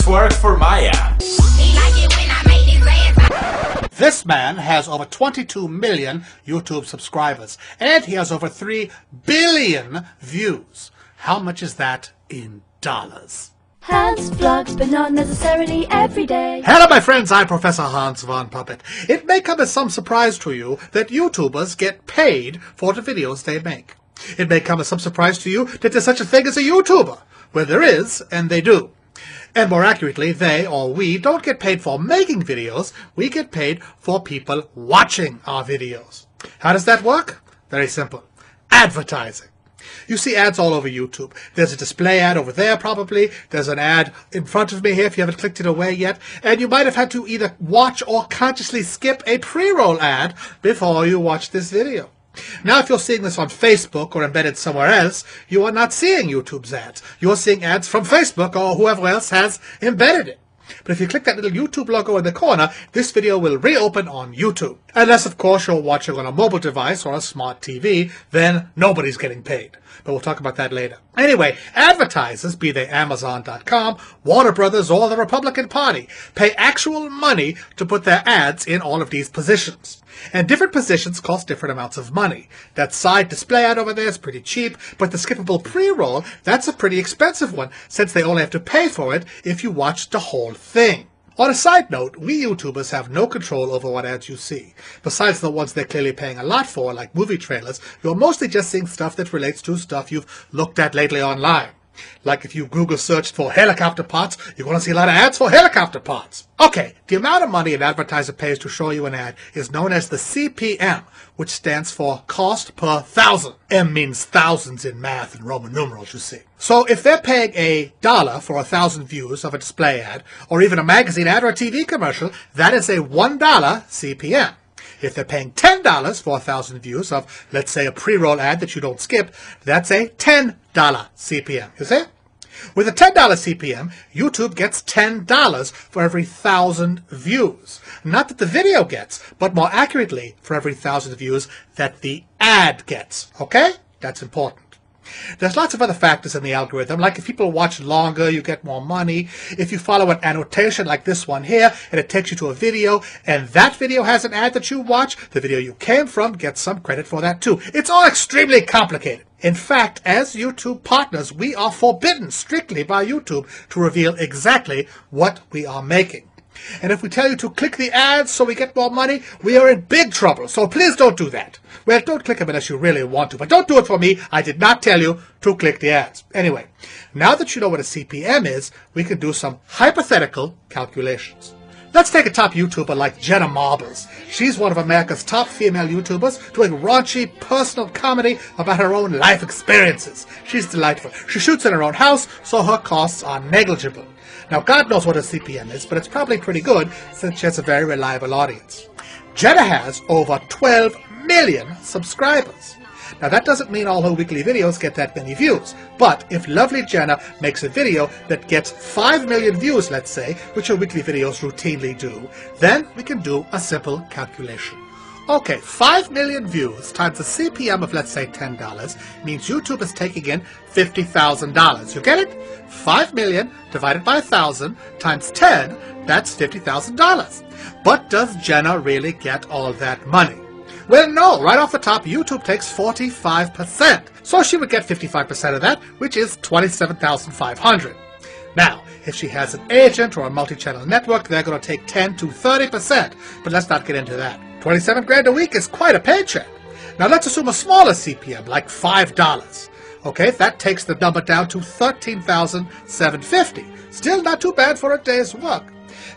this work for my app. This man has over 22 million YouTube subscribers, and he has over 3 billion views. How much is that in dollars? Hans vlogs, but not necessarily every day. Hello my friends, I'm Professor Hans von Puppet. It may come as some surprise to you that YouTubers get paid for the videos they make. It may come as some surprise to you that there's such a thing as a YouTuber. Well, there is, and they do. And more accurately, they, or we, don't get paid for making videos, we get paid for people watching our videos. How does that work? Very simple. Advertising. You see ads all over YouTube. There's a display ad over there probably. There's an ad in front of me here if you haven't clicked it away yet. And you might have had to either watch or consciously skip a pre-roll ad before you watch this video. Now, if you're seeing this on Facebook or embedded somewhere else, you are not seeing YouTube's ads. You're seeing ads from Facebook or whoever else has embedded it. But if you click that little YouTube logo in the corner, this video will reopen on YouTube. Unless, of course, you're watching on a mobile device or a smart TV, then nobody's getting paid. But we'll talk about that later. Anyway, advertisers, be they Amazon.com, Warner Brothers, or the Republican Party, pay actual money to put their ads in all of these positions. And different positions cost different amounts of money. That side display ad over there is pretty cheap, but the skippable pre-roll, that's a pretty expensive one, since they only have to pay for it if you watch the whole thing. On a side note, we YouTubers have no control over what ads you see. Besides the ones they're clearly paying a lot for, like movie trailers, you're mostly just seeing stuff that relates to stuff you've looked at lately online. Like if you Google searched for helicopter parts, you're going to see a lot of ads for helicopter parts. Okay, the amount of money an advertiser pays to show you an ad is known as the CPM, which stands for cost per thousand. M means thousands in math and Roman numerals, you see. So if they're paying $1 for 1,000 views of a display ad, or even a magazine ad or a TV commercial, that is a $1 CPM. If they're paying $10 for 1,000 views of, let's say, a pre-roll ad that you don't skip, that's a $10 CPM, you see? With a $10 CPM, YouTube gets $10 for every 1,000 views. Not that the video gets, but more accurately, for every 1,000 views that the ad gets, okay? That's important. There's lots of other factors in the algorithm, like if people watch longer, you get more money. If you follow an annotation like this one here, and it takes you to a video, and that video has an ad that you watch, the video you came from gets some credit for that too. It's all extremely complicated. In fact, as YouTube partners, we are forbidden strictly by YouTube to reveal exactly what we are making. And if we tell you to click the ads so we get more money, we are in big trouble. So please don't do that. Well, don't click them unless you really want to. But don't do it for me. I did not tell you to click the ads. Anyway, now that you know what a CPM is, we can do some hypothetical calculations. Let's take a top YouTuber like Jenna Marbles. She's one of America's top female YouTubers doing raunchy personal comedy about her own life experiences. She's delightful. She shoots in her own house, so her costs are negligible. Now, God knows what a CPM is, but it's probably pretty good since she has a very reliable audience. Jenna has over 12 million subscribers. Now, that doesn't mean all her weekly videos get that many views, but if lovely Jenna makes a video that gets 5 million views, let's say, which her weekly videos routinely do, then we can do a simple calculation. Okay, 5 million views times the CPM of, let's say, $10 means YouTube is taking in $50,000. You get it? 5 million divided by 1,000 times 10, that's $50,000. But does Jenna really get all that money? Well, no. Right off the top, YouTube takes 45%. So she would get 55% of that, which is $27,500. Now, if she has an agent or a multi-channel network, they're going to take 10 to 30%. But let's not get into that. 27 grand a week is quite a paycheck. Now let's assume a smaller CPM, like $5. Okay, that takes the number down to $13,750. Still not too bad for a day's work.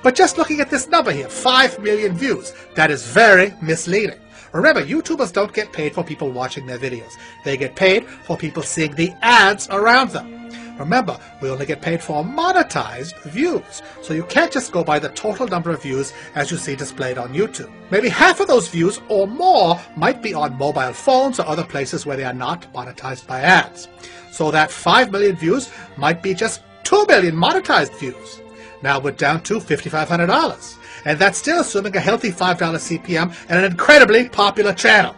But just looking at this number here, 5 million views, that is very misleading. Remember, YouTubers don't get paid for people watching their videos. They get paid for people seeing the ads around them. Remember, we only get paid for monetized views, so you can't just go by the total number of views as you see displayed on YouTube. Maybe half of those views or more might be on mobile phones or other places where they are not monetized by ads. So that 5 million views might be just 2 million monetized views. Now we're down to $5,500, and that's still assuming a healthy $5 CPM and an incredibly popular channel.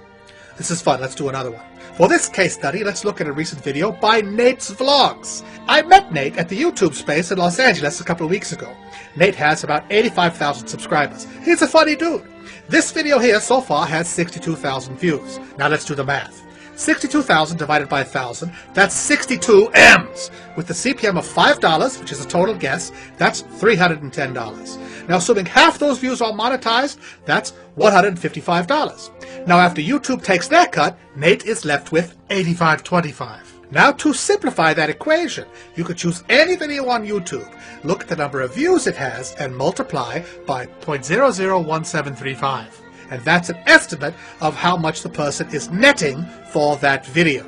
This is fun. Let's do another one. For this case study, let's look at a recent video by Nate's Vlogs. I met Nate at the YouTube space in Los Angeles a couple of weeks ago. Nate has about 85,000 subscribers. He's a funny dude. This video here so far has 62,000 views. Now let's do the math. 62,000 divided by 1,000, that's 62 M's. With the CPM of $5, which is a total guess, that's $310. Now assuming half those views are monetized, that's $155. Now after YouTube takes their cut, Nate is left with $85.25. Now to simplify that equation, you could choose any video on YouTube, look at the number of views it has, and multiply by 0.001735. And that's an estimate of how much the person is netting for that video.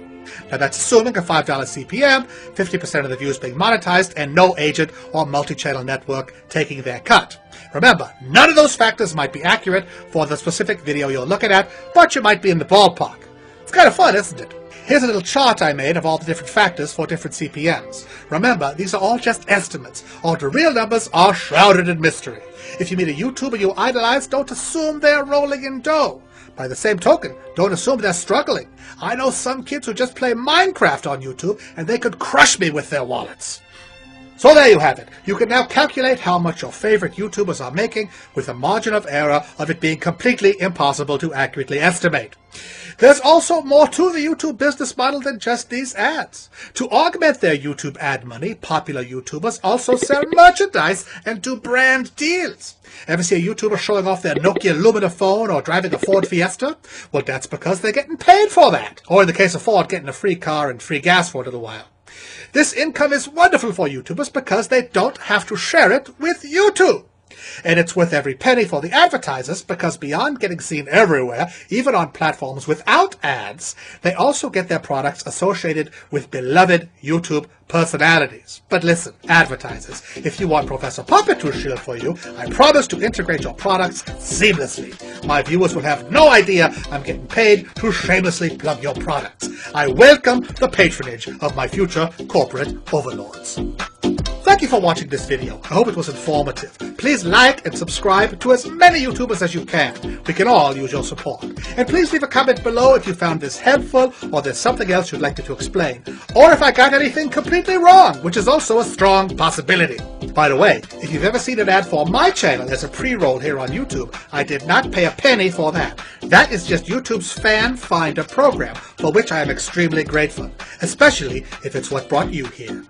Now that's assuming a $5 CPM, 50% of the views being monetized, and no agent or multi-channel network taking their cut. Remember, none of those factors might be accurate for the specific video you're looking at, but you might be in the ballpark. It's kind of fun, isn't it? Here's a little chart I made of all the different factors for different CPMs. Remember, these are all just estimates. All the real numbers are shrouded in mystery. If you meet a YouTuber you idolize, don't assume they're rolling in dough. By the same token, don't assume they're struggling. I know some kids who just play Minecraft on YouTube, and they could crush me with their wallets. So there you have it. You can now calculate how much your favorite YouTubers are making with a margin of error of it being completely impossible to accurately estimate. There's also more to the YouTube business model than just these ads. To augment their YouTube ad money, popular YouTubers also sell merchandise and do brand deals. Ever see a YouTuber showing off their Nokia Lumina phone or driving a Ford Fiesta? Well, that's because they're getting paid for that. Or in the case of Ford, getting a free car and free gas for a little while. This income is wonderful for YouTubers because they don't have to share it with YouTube. And it's worth every penny for the advertisers because beyond getting seen everywhere, even on platforms without ads, they also get their products associated with beloved YouTube personalities. But listen, advertisers, if you want Professor Puppet to shield for you, I promise to integrate your products seamlessly. My viewers will have no idea I'm getting paid to shamelessly plug your products. I welcome the patronage of my future corporate overlords. Thank you for watching this video. I hope it was informative. Please like and subscribe to as many YouTubers as you can. We can all use your support. And please leave a comment below if you found this helpful or there's something else you'd like me to explain. Or if I got anything completely wrong, which is also a strong possibility. By the way, if you've ever seen an ad for my channel as a pre-roll here on YouTube, I did not pay a penny for that. That is just YouTube's Fan Finder program, for which I am extremely grateful, especially if it's what brought you here.